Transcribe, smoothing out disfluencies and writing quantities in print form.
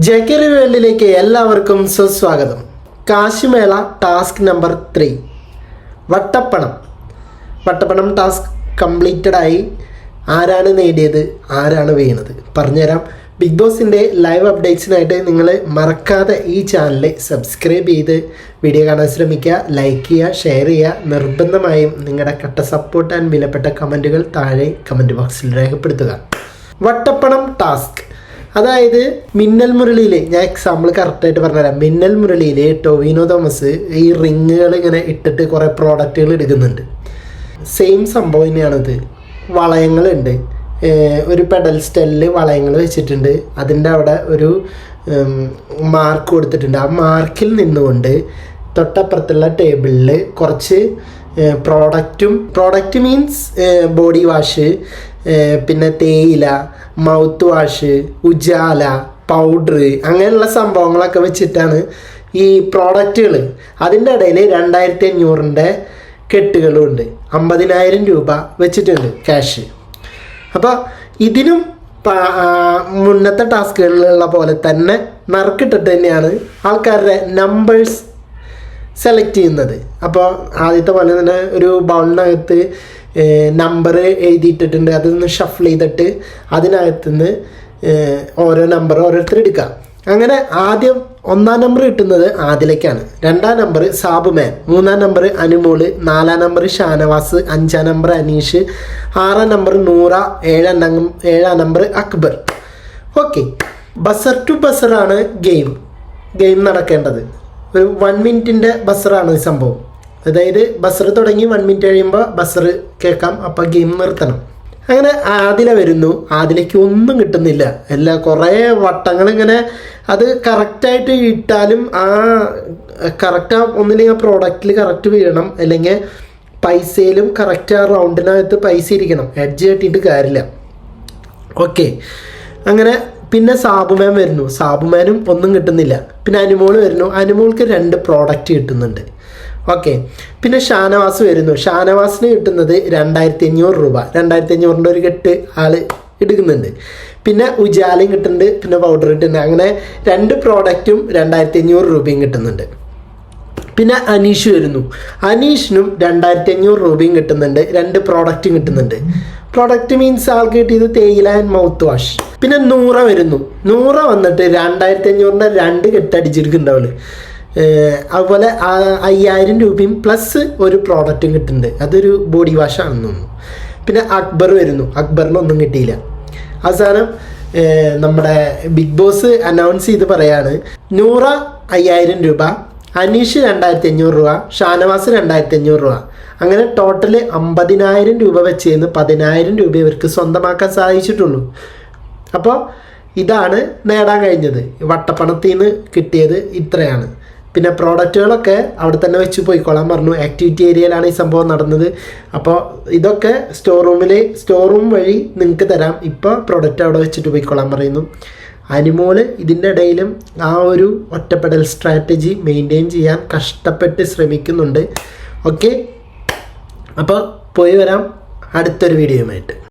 JK വേൾഡിലേക്ക് എല്ലാവർക്കും സുസ്വാഗതം. കാശിമേള ടാസ്ക് നമ്പർ 3 വട്ടപ്പണം ടാസ്ക് കംപ്ലീറ്റഡ് ആയി. ആരാണ് നേടിയത്, ആരാണ് വീണത് പറഞ്ഞുതരാം. ബിഗ് ബോസിൻ്റെ ലൈവ് അപ്ഡേറ്റ്സിനായിട്ട് നിങ്ങൾ മറക്കാതെ ഈ ചാനൽ സബ്സ്ക്രൈബ് ചെയ്ത് വീഡിയോ കാണാൻ ശ്രമിക്കുക, ലൈക്ക് ചെയ്യുക, ഷെയർ ചെയ്യുക. നിർബന്ധമായും നിങ്ങളുടെ കട്ട സപ്പോർട്ട് ആൻഡ് വിലപ്പെട്ട കമൻറ്റുകൾ താഴെ കമൻറ്റ് ബോക്സിൽ രേഖപ്പെടുത്തുക. വട്ടപ്പണം ടാസ്ക്, അതായത് മിന്നൽ മുരളിയിൽ, ഞാൻ എക്സാമ്പിൾ കറക്റ്റായിട്ട് പറഞ്ഞുതരാം. മിന്നൽ മുരളിയിൽ ടൊവിനോ തോമസ് ഈ റിങ്ങുകൾ ഇങ്ങനെ ഇട്ടിട്ട് കുറേ പ്രോഡക്റ്റുകൾ എടുക്കുന്നുണ്ട്. സെയിം സംഭവം തന്നെയാണിത്. വളയങ്ങളുണ്ട്, ഒരു പെഡൽ സ്റ്റെല്ലിൽ വളയങ്ങൾ വെച്ചിട്ടുണ്ട്. അതിൻ്റെ അവിടെ ഒരു മാർക്ക് കൊടുത്തിട്ടുണ്ട്. ആ മാർക്കിൽ നിന്നുകൊണ്ട് തൊട്ടപ്പുറത്തുള്ള ടേബിളിൽ കുറച്ച് പ്രോഡക്റ്റ് മീൻസ് ബോഡി വാഷ്, പിന്നെ തേയില, മൗത്ത് വാഷ്, ഉജാല, പൗഡർ, അങ്ങനെയുള്ള സംഭവങ്ങളൊക്കെ വെച്ചിട്ടാണ് ഈ പ്രോഡക്റ്റുകൾ. അതിൻ്റെ ഇടയിൽ 2500 കെട്ടുകളും ഉണ്ട്. 50,000 രൂപ വെച്ചിട്ടുണ്ട് ക്യാഷ്. അപ്പോൾ ഇതിനും മുന്നത്തെ ടാസ്കുകളിലുള്ള പോലെ തന്നെ നറുക്കിട്ടിട്ട് തന്നെയാണ് ആൾക്കാരുടെ നമ്പേഴ്സ് സെലക്ട് ചെയ്യുന്നത്. അപ്പോൾ ആദ്യത്തെ പോലെ തന്നെ ഒരു ബൗളിനകത്ത് നമ്പർ എഴുതിയിട്ടിട്ടുണ്ട്. അതൊന്ന് ഷഫിൾ ചെയ്തിട്ട് അതിനകത്തുനിന്ന് ഓരോ നമ്പർ ഓരോരുത്തർ എടുക്കുക. അങ്ങനെ ആദ്യം 1-ാം നമ്പർ കിട്ടുന്നത് ആദിലേക്കാണ്, 2-ാം നമ്പർ സാബുമാൻ, 3-ാം നമ്പർ അനുമോള്, 4-ാം നമ്പർ ഷാനവാസ്, 5-ാം നമ്പർ അനീഷ്, 6-ാം നമ്പർ നൂറ, 7-ാം number Akbar. Okay, buzzer to ബസറാണ് ഗെയിം നടക്കേണ്ടത്. ഒരു 1 മിനിറ്റിൻ്റെ ബസറാണ് ഈ സംഭവം. അതായത് ബസർ തുടങ്ങി 1 മിനിറ്റ് കഴിയുമ്പോൾ ബസർ കേൾക്കാം, അപ്പോൾ ഗെയിം നിർത്തണം. അങ്ങനെ ആദില വരുന്നു. ആദിലേക്ക് ഒന്നും കിട്ടുന്നില്ല. കുറേ വട്ടങ്ങൾ ഇങ്ങനെ അത് കറക്റ്റായിട്ട് ഇട്ടാലും ആ കറക്റ്റ് ഒന്നില്ലെങ്കിൽ ആ പ്രോഡക്റ്റിൽ കറക്റ്റ് വീഴണം, അല്ലെങ്കിൽ പൈസയിലും കറക്റ്റ് ആ റൗണ്ടിനകത്ത് പൈസ ഇരിക്കണം. എഡ്ജ് കെട്ടിയിട്ട് കാര്യമില്ല. ഓക്കെ, അങ്ങനെ പിന്നെ സാബുമാൻ വരുന്നു. സാബുമാനും ഒന്നും കിട്ടുന്നില്ല. പിന്നെ അനുമോൾ വരുന്നു. അനുമോൾക്ക് 2 പ്രോഡക്റ്റ് കിട്ടുന്നുണ്ട്. ഓക്കെ, പിന്നെ ഷാനവാസ് വരുന്നു. ഷാനവാസിന് കിട്ടുന്നത് 2500 രൂപ. 2500 ഒരു കെട്ട് ആൾ എടുക്കുന്നുണ്ട്. പിന്നെ ഉജാലയും കിട്ടുന്നുണ്ട്, പിന്നെ പൗഡർ കിട്ടുന്നുണ്ട്. അങ്ങനെ 2 പ്രോഡക്റ്റും 2500 രൂപയും കിട്ടുന്നുണ്ട്. പിന്നെ അനീഷ് വരുന്നു. അനീഷിനും 2500 രൂപയും കിട്ടുന്നുണ്ട്, 2 പ്രോഡക്റ്റും കിട്ടുന്നുണ്ട്. പ്രോഡക്റ്റ് മീൻസ് ആൾക്ക് കിട്ടിയത് തേയില ആൻഡ് മൗത്ത് വാഷ്. പിന്നെ നൂറ വരുന്നു. നൂറ വന്നിട്ട് 2500 2 കെട്ടടിച്ചെടുക്കുന്നുണ്ടാവുള്ളൂ. അതുപോലെ 5000 രൂപയും പ്ലസ് ഒരു പ്രോഡക്റ്റും കിട്ടുന്നുണ്ട്. അതൊരു ബോഡി വാഷാണെന്ന് തോന്നുന്നു. പിന്നെ അക്ബർ വരുന്നു. അക്ബറിനൊന്നും കിട്ടിയില്ല. അവസാനം നമ്മുടെ ബിഗ് ബോസ് അനൗൺസ് ചെയ്ത് പറയാണ്, നൂറ 5000 രൂപ, അനീഷ് 2500 രൂപ, ഷാനവാസ് 2500 രൂപ. അങ്ങനെ ടോട്ടൽ 50,000 രൂപ വെച്ച് 10,000 രൂപ ഇവർക്ക് സ്വന്തമാക്കാൻ സാധിച്ചിട്ടുള്ളൂ. അപ്പോൾ ഇതാണ് നേടാൻ കഴിഞ്ഞത്. വട്ടപ്പണത്തിൽ നിന്ന് കിട്ടിയത് ഇത്രയാണ്. പിന്നെ പ്രോഡക്റ്റുകളൊക്കെ അവിടെ തന്നെ വെച്ച് പോയിക്കോളാൻ പറഞ്ഞു. ആക്ടിവിറ്റി ഏരിയയിലാണ് ഈ സംഭവം നടന്നത്. അപ്പോൾ ഇതൊക്കെ സ്റ്റോർ റൂം വഴി നിങ്ങൾക്ക് തരാം. ഇപ്പോൾ പ്രോഡക്റ്റ് അവിടെ വെച്ചിട്ട് പോയിക്കോളാൻ പറയുന്നു. അനുമോള് ഇതിൻ്റെ ഇടയിലും ആ ഒരു ഒറ്റപ്പെടൽ സ്ട്രാറ്റജി മെയിൻറ്റെയിൻ ചെയ്യാൻ കഷ്ടപ്പെട്ട് ശ്രമിക്കുന്നുണ്ട്. ഓക്കെ, അപ്പോൾ പോയി വരാം അടുത്തൊരു വീഡിയോയുമായിട്ട്.